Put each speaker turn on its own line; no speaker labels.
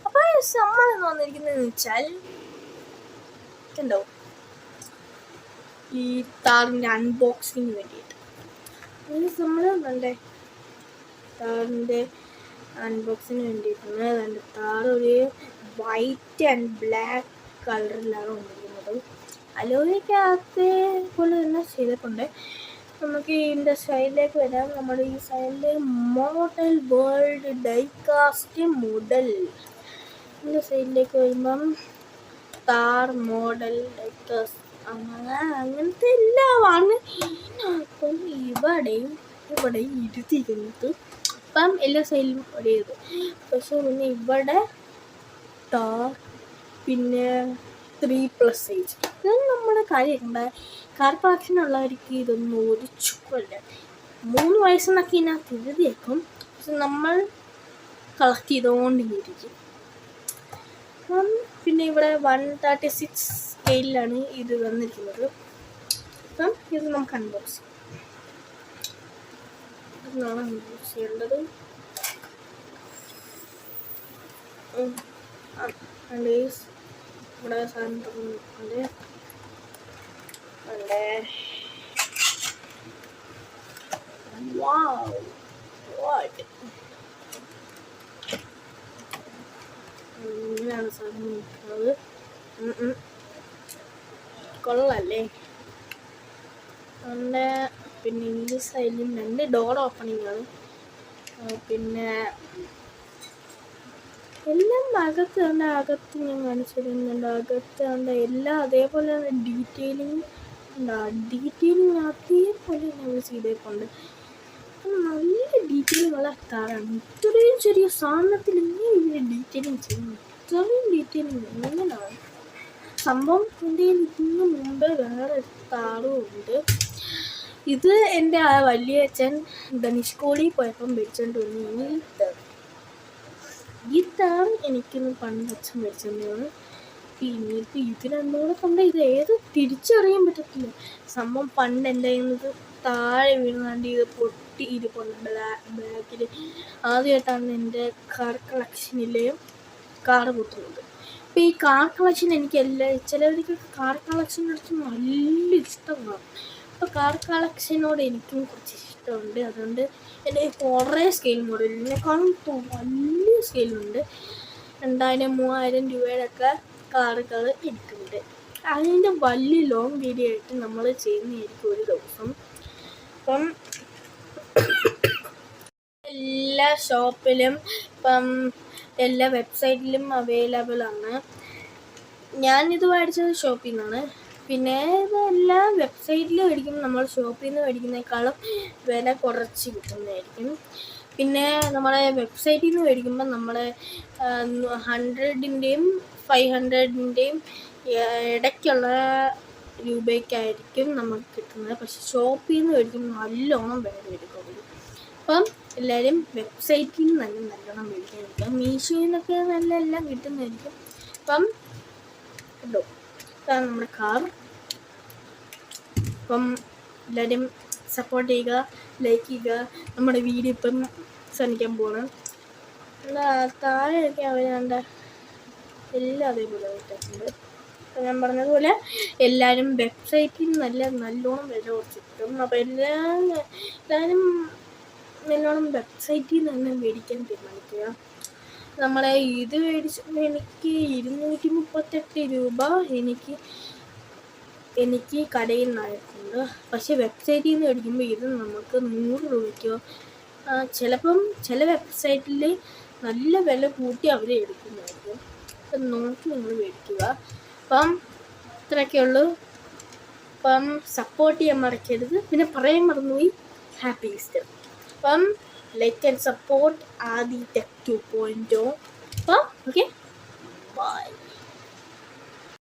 അപ്പോൾ നമ്മളെന്ന് വന്നിരിക്കുന്നതെന്ന് വെച്ചാൽ കണ്ടോ ഈ താറിൻ്റെ അൺബോക്സിങ്ങിന് വേണ്ടിയിട്ട് നമ്മൾ നല്ല താറിൻ്റെ അൺബോക്സിങ്ങിന് വേണ്ടിയിട്ടാണ് അതിൻ്റെ താർ ഒരു വൈറ്റ് ആൻഡ് ബ്ലാക്ക് കളറിലാണ് വന്നിരിക്കുന്നത്. അലോയ്ക്കകത്ത് പോലെ തന്നെ ചെയ്തിട്ടുണ്ട്. നമുക്ക് ഇതിൻ്റെ സൈഡിലേക്ക് വരാം. നമ്മുടെ ഈ സൈഡിൽ മോഡൽ വേൾഡ് ഡൈകാസ്റ്റ് മോഡൽ ഇതിൻ്റെ സൈഡിലേക്ക് വരുമ്പം താർ മോഡൽ ഡൈകാസ്റ്റ് അങ്ങനത്തെ എല്ലാമാണ് അപ്പം ഇവിടെയും ഇരുത്തിയിരിക്കുന്നത്. അപ്പം എല്ലാ സൈഡിലും ഒരേ ഇത്. പക്ഷേ പിന്നെ ഇവിടെ താർ പിന്നെ 3+ സൈസ് ഇതൊന്നും നമ്മുടെ കാര്യമുണ്ട്. കാർ കളക്ഷനുള്ളവർക്ക് ഇതൊന്നും ഒരു ചുക്കല്ല. 3 വയസ്സെന്നൊക്കെ ഇതിനകത്ത് എഴുതിയേക്കും. പക്ഷെ നമ്മൾ കളക്ട് ചെയ്തുകൊണ്ടിരിക്കും. പിന്നെ ഇവിടെ 136 സ്കെയിലാണ് ഇത് വന്നിരിക്കുന്നത്. അപ്പം ഇത് നമുക്ക് അൺബോക്സ് ചെയ്യേണ്ടത്. ഇവിടെ സാധനം തുറന്നിട്ടുണ്ട്. ഇങ്ങനെയാണ് സാധനം നിൽക്കുന്നത്. കൊള്ളല്ലേ. അതുകൊണ്ട് പിന്നെ ഈ സൈഡിലും 2 ഡോർ ഓപ്പണിംഗ് ആണ്. പിന്നെ എല്ലാം അകത്ത് ഞാൻ കാണിച്ചു തരുന്നുണ്ട്. അകത്ത് എല്ലാം അതേപോലെ ഡീറ്റെയിലിംഗ് ഡീറ്റെയിലിംഗ് അതേപോലെ ഞങ്ങൾ ചെയ്തേക്കുണ്ട്. നല്ല ഡീറ്റെയിലുകൾ താറാണ്. ഇത്രയും ചെറിയ സാധനത്തിൽ ഇങ്ങനെ ഡീറ്റെയിലിംഗ് ചെയ്യുന്നു. ഇത്രയും ഡീറ്റെയിലിംഗ് എങ്ങനെയാണ് സംഭവം? എൻ്റെ ഇതിന് മുമ്പേ വേറെ താറും ഉണ്ട്. ഇത് എൻ്റെ വലിയ അച്ഛൻ ധനുഷ്കോടി പോയപ്പം മേടിച്ചോണ്ട് വന്നു. ഈ താർ എനിക്കൊന്ന് പണ്ട് അച്ഛൻ മേടിച്ചോണ്ടാണ്. പിന്നെ ഇപ്പം ഇതിനെന്നോടെ കണ്ട ഇത് ഏത് തിരിച്ചറിയാൻ പറ്റത്തില്ല. സംഭവം പണ്ട് എൻ്റെ കയ്യിൽ താഴെ വീണാണ്ട് ഇത് പൊട്ടി ഇരിപ്പുണ്ട് ബാക്കിൽ. ആദ്യമായിട്ടാണ് എൻ്റെ കാർ കളക്ഷനിലെ കാർ പൊട്ടുന്നത്. അപ്പോൾ ഈ കാർ കളക്ഷൻ എനിക്ക് ചിലവർക്ക് കാർ കളക്ഷനടുത്ത് നല്ല ഇഷ്ടമാണ്. അപ്പോൾ കാർ കളക്ഷനോട് എനിക്കും കുറച്ച് ഇഷ്ടമുണ്ട്. അതുകൊണ്ട് എൻ്റെ കുറേ സ്കെയിൽ മോഡലിനെക്കാളും വലിയ സ്കെയിലുണ്ട്. 2000-3000 രൂപയുടെയൊക്കെ കാറുകൾ എനിക്കുണ്ട്. അതിൻ്റെ വലിയ ലോങ് വീഡിയോ ആയിട്ട് നമ്മൾ ചെയ്യുന്നതായിരിക്കും ഒരു ദിവസം. അപ്പം എല്ലാ ഷോപ്പിലും ഇപ്പം എല്ലാ വെബ്സൈറ്റിലും അവൈലബിൾ ആണ്. ഞാനിത് മേടിച്ചത് ഷോപ്പിൽ നിന്നാണ്. പിന്നെ ഇതെല്ലാം വെബ്സൈറ്റിൽ മേടിക്കുമ്പോൾ നമ്മൾ ഷോപ്പിൽ നിന്ന് മേടിക്കുന്നതിനേക്കാളും വില കുറച്ച് കിട്ടുന്നതായിരിക്കും. പിന്നെ നമ്മുടെ വെബ്സൈറ്റിൽ നിന്ന് മേടിക്കുമ്പോൾ നമ്മുടെ 100-ൻ്റെയും 500-ൻ്റെയും ഇടയ്ക്കുള്ള രൂപയ്ക്കായിരിക്കും നമുക്ക് കിട്ടുന്നത്. പക്ഷെ ഷോപ്പിൽ നിന്ന് മേടിക്കുമ്പോൾ നല്ലോണം വില മേടിക്കും. അപ്പം എല്ലാവരും വെബ്സൈറ്റിൽ നിന്ന് തന്നെ നല്ലോണം മേടിക്കാതിരിക്കും. മീഷോയിൽ നിന്നൊക്കെ നല്ല എല്ലാം കിട്ടുന്നതായിരിക്കും. അപ്പം കേട്ടോ, ഇതാണ് നമ്മുടെ കാർ. അപ്പം എല്ലാവരും സപ്പോർട്ട് ചെയ്യുക, ലൈക്ക് ചെയ്യുക. നമ്മുടെ വീഡിയോ ഇപ്പം ശ്രമിക്കാൻ പോകണം. താഴെയൊക്കെ അവരുണ്ട് എല്ലാം അതേപോലെ കിട്ടുന്നുണ്ട്. അപ്പം ഞാൻ പറഞ്ഞതുപോലെ എല്ലാവരും വെബ്സൈറ്റിൽ നിന്ന് നല്ലോണം വില കുറച്ച് കിട്ടും. അപ്പോൾ എല്ലാവരും നല്ലോണം വെബ്സൈറ്റിൽ നിന്ന് തന്നെ മേടിക്കാൻ തീരുമാനിക്കുക. നമ്മളെ ഇത് മേടിച്ചപ്പോൾ എനിക്ക് 238 രൂപ എനിക്ക് കടയിൽ നിന്നായിട്ടുണ്ട്. പക്ഷേ വെബ്സൈറ്റിൽ നിന്ന് മേടിക്കുമ്പോൾ ഇത് നമുക്ക് 100 രൂപയ്ക്കോ ചിലപ്പം ചില വെബ്സൈറ്റിൽ നല്ല വില കൂട്ടി അവർ എടുക്കുന്നതായിരിക്കും. അപ്പം നോക്കി നിങ്ങൾ മേടിക്കുക. അപ്പം ഇത്രയൊക്കെ ഉള്ളൂ. അപ്പം സപ്പോർട്ട് ചെയ്യാൻ മറക്കരുത്. പിന്നെ പറയാൻ മറന്നുപോയി, ഹാപ്പി ഈസ്റ്റർ. അപ്പം like and support Aadi tech 2.0. അപ്പം ഓക്കെ, ബൈ.